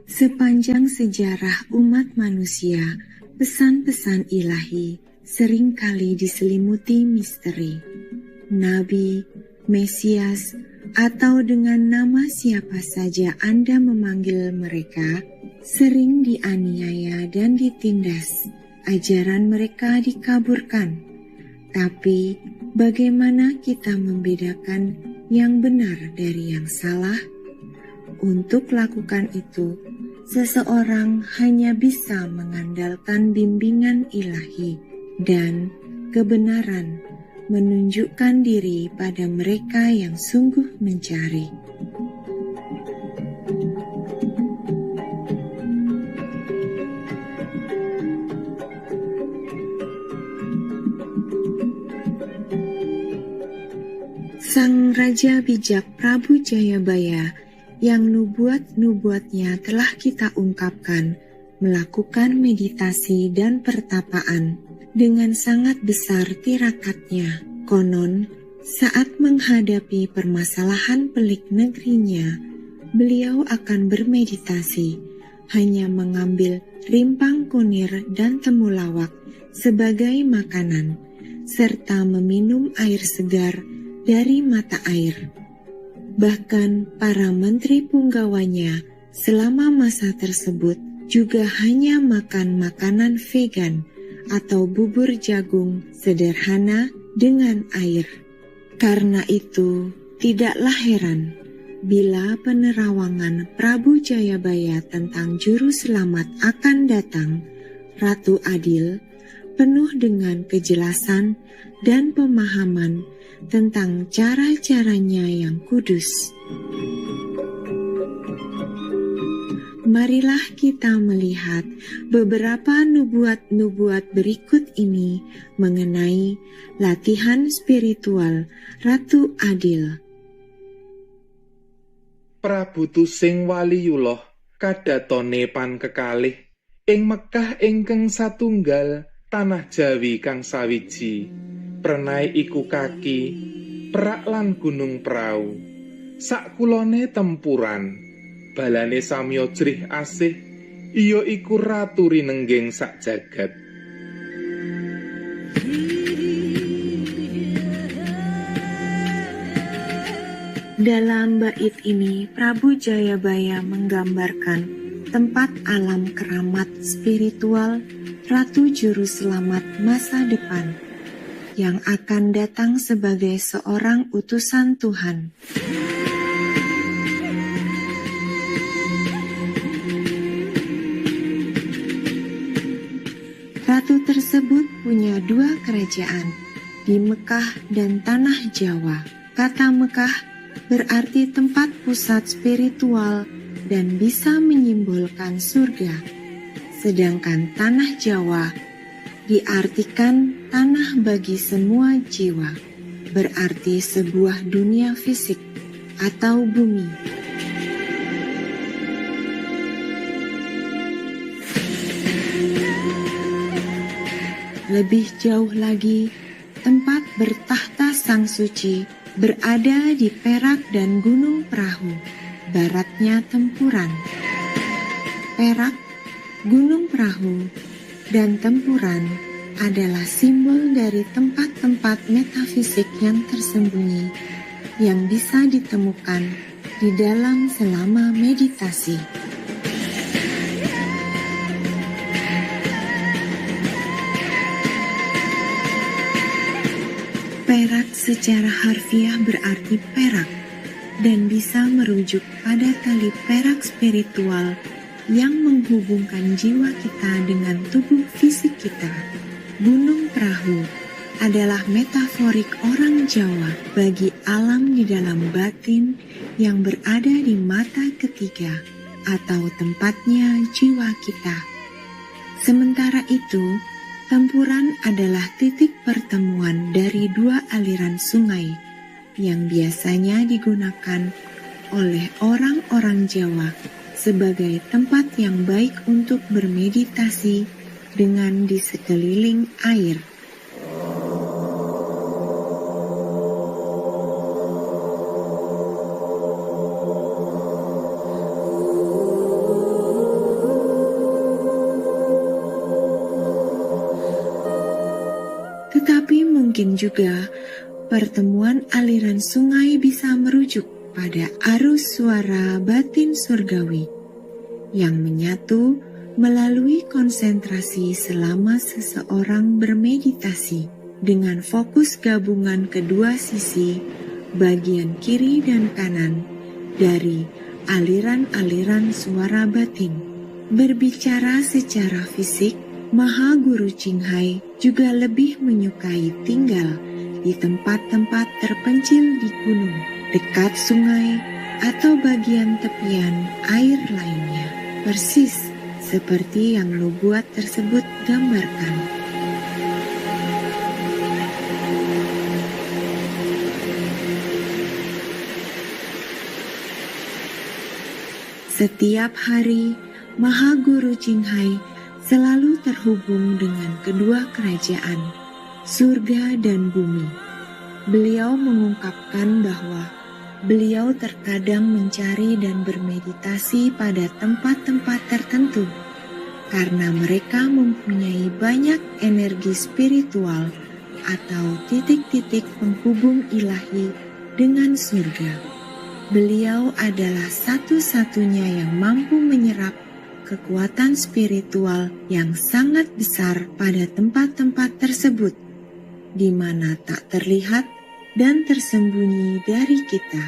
Sepanjang sejarah umat manusia, pesan-pesan ilahi seringkali diselimuti misteri. Nabi, Mesias, atau dengan nama siapa saja Anda memanggil mereka, sering dianiaya dan ditindas. Ajaran mereka dikaburkan. Tapi, bagaimana kita membedakan yang benar dari yang salah? Untuk lakukan itu, seseorang hanya bisa mengandalkan bimbingan ilahi dan kebenaran, menunjukkan diri pada mereka yang sungguh mencari. Sang Raja Bijak Prabu Jayabaya yang nubuat-nubuatnya telah kita ungkapkan, melakukan meditasi dan pertapaan dengan sangat besar tirakatnya. Konon, saat menghadapi permasalahan pelik negerinya, beliau akan bermeditasi, hanya mengambil rimpang kunir dan temulawak sebagai makanan, serta meminum air segar dari mata air. Bahkan para menteri punggawanya selama masa tersebut juga hanya makan makanan vegan atau bubur jagung sederhana dengan air. Karena itu, tidaklah heran bila penerawangan Prabu Jayabaya tentang juru selamat akan datang, Ratu Adil, penuh dengan kejelasan dan pemahaman tentang cara-caranya yang kudus. Marilah kita melihat beberapa nubuat-nubuat berikut ini mengenai latihan spiritual Ratu Adil. Prabu Tusing Waliyullah kadatone pan kekalih ing Mekah ingkang satunggal tanah Jawi kang sawiji, prenai iku kaki, perak lan gunung prau, sakulone tempuran. Balane samya jrih asih, iya iku ratu rinengging sak jagat. Dalam bait ini, Prabu Jayabaya menggambarkan tempat alam keramat spiritual Ratu Juru Selamat masa depan yang akan datang sebagai seorang utusan Tuhan. Ratu tersebut punya dua kerajaan, di Mekah dan Tanah Jawa. Kata Mekah berarti tempat pusat spiritual dan bisa menyimbolkan surga. Sedangkan Tanah Jawa diartikan tanah bagi semua jiwa, berarti sebuah dunia fisik atau bumi. Lebih jauh lagi, tempat bertahta Sang Suci berada di Perak dan Gunung Perahu, baratnya Tempuran. Perak, Gunung Perahu, dan Tempuran adalah simbol dari tempat-tempat metafisik yang tersembunyi yang bisa ditemukan di dalam selama meditasi. Perak secara harfiah berarti perak dan bisa merujuk pada tali perak spiritual yang menghubungkan jiwa kita dengan tubuh fisik kita. Gunung Perahu adalah metaforik orang Jawa bagi alam di dalam batin yang berada di mata ketiga atau tempatnya jiwa kita. Sementara itu, Tempuran adalah titik pertemuan dari dua aliran sungai yang biasanya digunakan oleh orang-orang Jawa sebagai tempat yang baik untuk bermeditasi dengan di sekeliling air. Tetapi mungkin juga pertemuan aliran sungai bisa merujuk pada arus suara batin surgawi yang menyatu melalui konsentrasi selama seseorang bermeditasi dengan fokus gabungan kedua sisi bagian kiri dan kanan dari aliran-aliran suara batin. Berbicara secara fisik, Maha Guru Ching Hai juga lebih menyukai tinggal di tempat-tempat terpencil di gunung, dekat sungai, atau bagian tepian air lainnya. Persis seperti yang Nubuat tersebut gambarkan. Setiap hari, Maha Guru Ching Hai selalu terhubung dengan kedua kerajaan, surga dan bumi. Beliau mengungkapkan bahwa beliau terkadang mencari dan bermeditasi pada tempat-tempat tertentu karena mereka mempunyai banyak energi spiritual atau titik-titik penghubung ilahi dengan surga. Beliau adalah satu-satunya yang mampu menyerap kekuatan spiritual yang sangat besar pada tempat-tempat tersebut, di mana tak terlihat dan tersembunyi dari kita.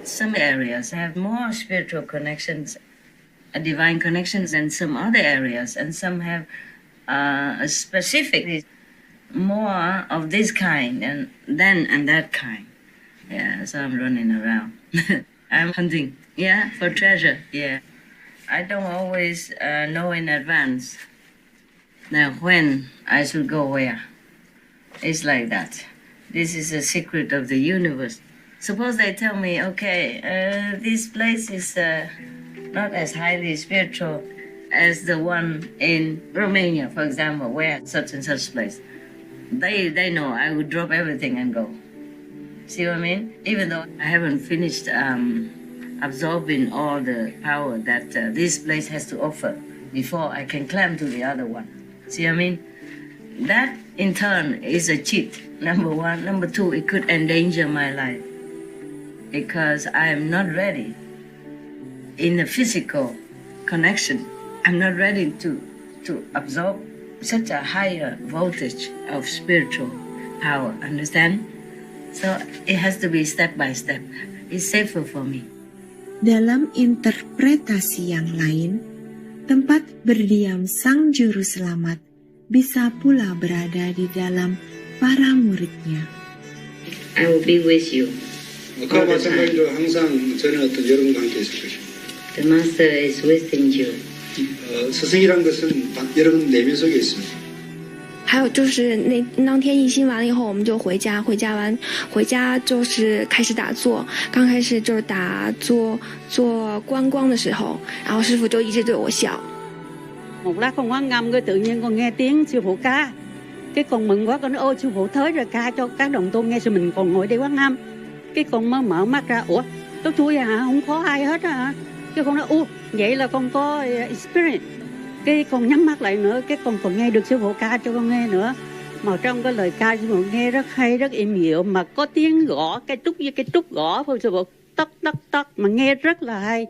Some areas have more spiritual connections, divine connections than some other areas, and some have specifically more of this kind and that kind. Yeah, so I'm running around. I'm hunting, for treasure, I don't always know in advance now when I should go where. It's like that. This is a secret of the universe. Suppose they tell me, okay, this place is not as highly spiritual as the one in Romania, for example, where such and such place. They know I would drop everything and go. See what I mean? Even though I haven't finished absorbing all the power that this place has to offer before I can climb to the other one. See what I mean? That in turn is a cheat, number one. Number two, it could endanger my life because I am not ready in the physical connection. I'm not ready to absorb such a higher voltage of spiritual power, understand? So it has to be step by step. It's safer for me. Dalam interpretasi yang lain, tempat berdiam Sang Juru Selamat bisa pula berada di dalam para muridnya. I will be with you. 그와 마찬가지로 항상 저는 어떤 여러분과 함께 있을 것입니다. The Master is within you. 스승이란 것은 여러분 내면 속에 있습니다. 还有就是当天一心完了以后，我们就回家，回家就是开始打坐。刚开始就是打坐做观光的时候，然后师父就一直对我笑。Một lát con quán ngâm cái tự nhiên con nghe tiếng sư phụ ca, cái con mừng quá, con nói ôi sư phụ tới rồi, ca cho các đồng tu nghe, rồi mình còn ngồi đây quán ngâm. Cái con mới mở mắt ra, ủa tôi chui hả, không có ai hết hả? Cái con nói vậy là con có experience. Cái con nhắm mắt lại nữa, cái con còn nghe được sư phụ ca cho con nghe nữa. Mà trong cái lời ca sư phụ nghe rất hay, rất êm dịu, mà có tiếng gõ cái trúc với cái trúc gõ thôi sư phụ, tắc tắc tắc mà nghe rất là hay.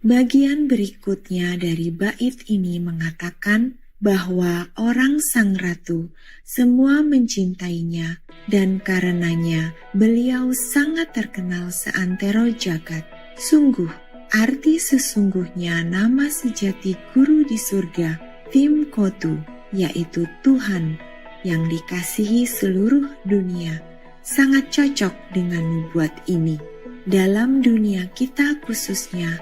Bagian berikutnya dari bait ini mengatakan bahwa orang Sang Ratu semua mencintainya dan karenanya beliau sangat terkenal seantero jagat. Sungguh, arti sesungguhnya nama sejati guru di surga, Tim Kotu, yaitu Tuhan yang dikasihi seluruh dunia, sangat cocok dengan nubuat ini. dalam dunia kita khususnya,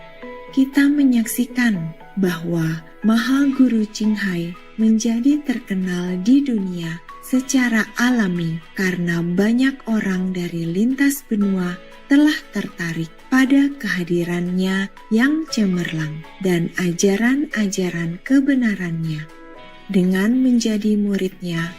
kita menyaksikan bahwa Maha Guru Ching Hai menjadi terkenal di dunia secara alami karena banyak orang dari lintas benua telah tertarik pada kehadirannya yang cemerlang dan ajaran-ajaran kebenarannya. Dengan menjadi muridnya,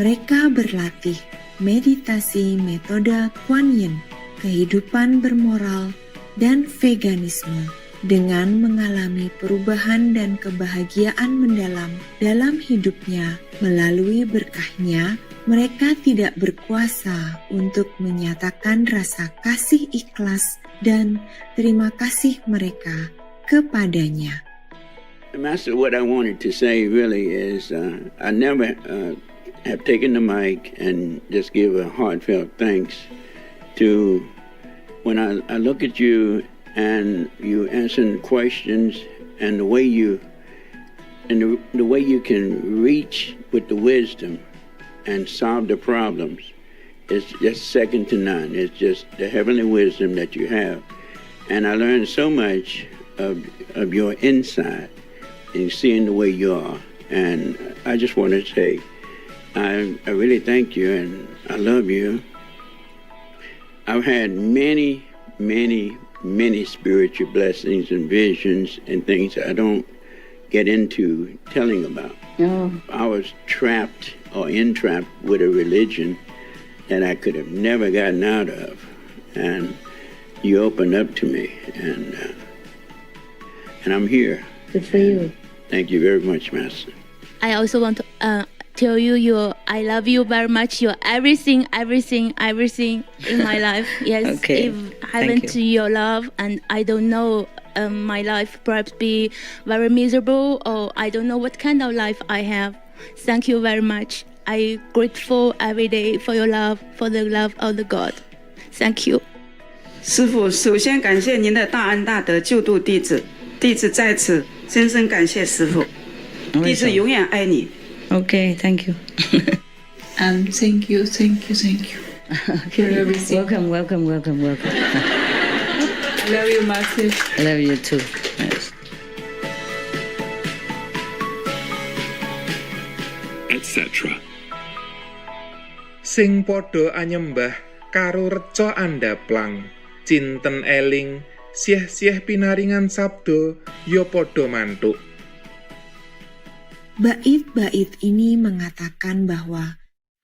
mereka berlatih meditasi metode Kuan Yin, kehidupan bermoral, dan veganisme. Dengan mengalami perubahan dan kebahagiaan mendalam dalam hidupnya melalui berkahnya, mereka tidak berkuasa untuk menyatakan rasa kasih ikhlas dan terima kasih mereka kepadanya. Master, what I wanted to say really is I never have taken the mic and just give a heartfelt thanks to when I look at you and you answer questions and the way you can reach with the wisdom and solve the problems is just second to none. It's just the heavenly wisdom that you have. And I learned so much of your insight and seeing the way you are. And I just want to say, I really thank you and I love you. I've had many spiritual blessings and visions and things I don't get into telling about. Oh. I was trapped or entrapped with a religion that I could have never gotten out of. And you opened up to me and I'm here. Good for you. Thank you very much, Master. I also want to tell you I love you very much. You're everything in my life. Yes, Okay. If I Thank went you. to your love and I don't know, my life perhaps be very miserable, or I don't know what kind of life I have. Thank you very much. I'm grateful every day for your love, for the love of the God. Thank you. 师父，首先感谢您的大恩大德救度弟子，弟子在此深深感谢师父，弟子永远爱你。 Okay, thank you. Thank you for everything. Welcome. Love you, Master. I love you too. Yes. Etc. Sing padha anyembah karo reca andaplang, cinten eling, sieh-sieh pinaringan sabda ya padha mantuk. Bait-bait ini mengatakan bahwa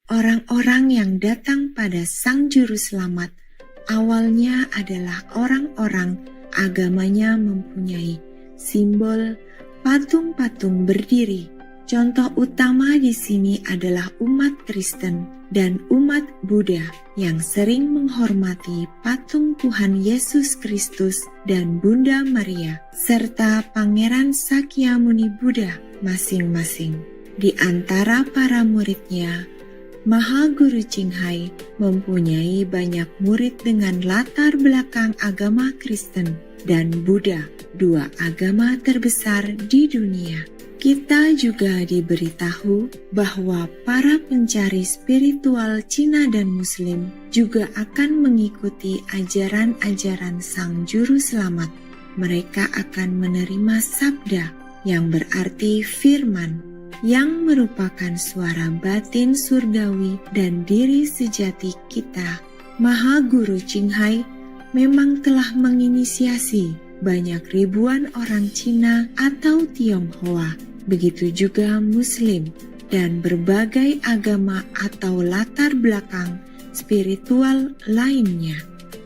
orang-orang yang datang pada Sang Juru Selamat awalnya adalah orang-orang agamanya mempunyai simbol patung-patung berdiri. Contoh utama di sini adalah umat Kristen dan umat Buddha yang sering menghormati patung Tuhan Yesus Kristus dan Bunda Maria, serta Pangeran Sakyamuni Buddha masing-masing. Di antara para muridnya, Maha Guru Ching Hai mempunyai banyak murid dengan latar belakang agama Kristen dan Buddha, dua agama terbesar di dunia. Kita juga diberitahu bahwa para pencari spiritual Cina dan Muslim juga akan mengikuti ajaran-ajaran Sang Juru Selamat. Mereka akan menerima sabda yang berarti firman, yang merupakan suara batin surgawi dan diri sejati kita. Maha Guru Ching Hai memang telah menginisiasi banyak ribuan orang Cina atau Tionghoa, begitu juga Muslim dan berbagai agama atau latar belakang spiritual lainnya.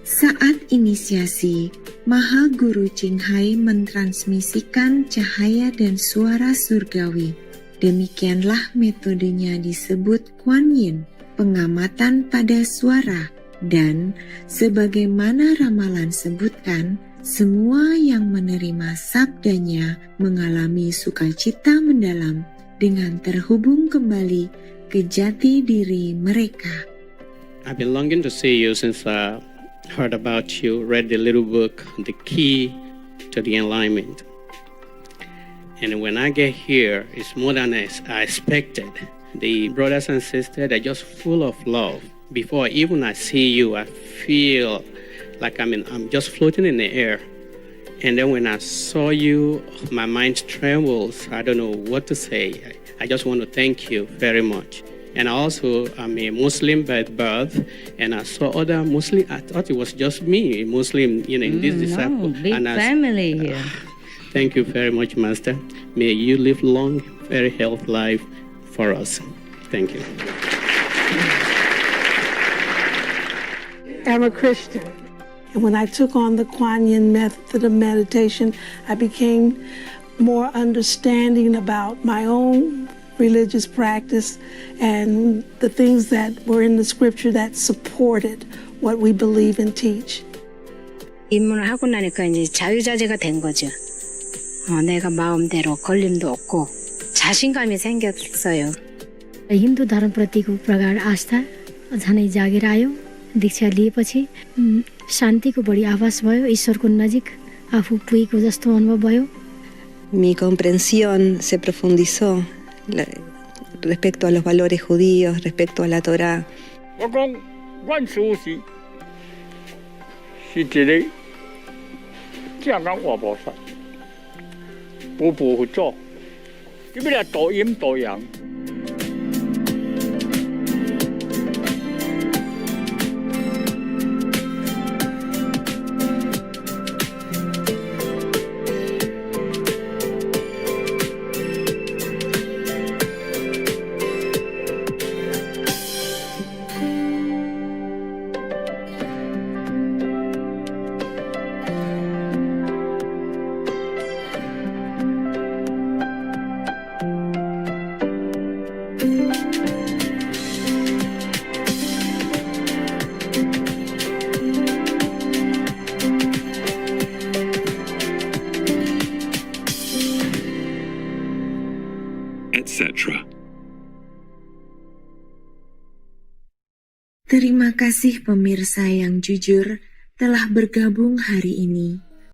Saat inisiasi, Maha Guru Ching Hai mentransmisikan cahaya dan suara surgawi. Demikianlah metodenya disebut Kuan Yin, pengamatan pada suara, dan sebagaimana ramalan sebutkan, semua yang menerima sabdanya mengalami sukacita mendalam dengan terhubung kembali ke jati diri mereka. I've been longing to see you since I heard about you, read the little book, The Key to the Enlightenment. And when I get here, it's more than I expected. The brothers and sisters are just full of love. Before even I see you, I feel like I'm just floating in the air. And then when I saw you, my mind trembles. I don't know what to say. I just want to thank you very much. And also, I'm a Muslim by birth, and I saw other Muslim. I thought it was just me, a Muslim, in this disciple. No, big family here. Thank you very much, Master. May you live long, very healthy life for us. Thank you. I'm a Christian. And when I took on the Kuan Yin method of meditation, I became more understanding about my own religious practice and the things that were in the scripture that supported what we believe and teach. 입문을 하고 나니까 이제 자유자재가 된 거죠. 내가 마음대로 걸림도 없고 자신감이 생겼어요. हिन्दू धर्मप्रतिको प्रगाढ आस्था झनै जागेर आयो। दीक्षा लिएपछि शान्तिको बढी आभास भयो, ईश्वरको नजिक आफू पुगेको जस्तो अनुभव भयो। Mi comprensión se profundizó respecto a los valores judíos, respecto a la Torá. etc. Terima kasih pemirsa yang jujur telah bergabung hari ini.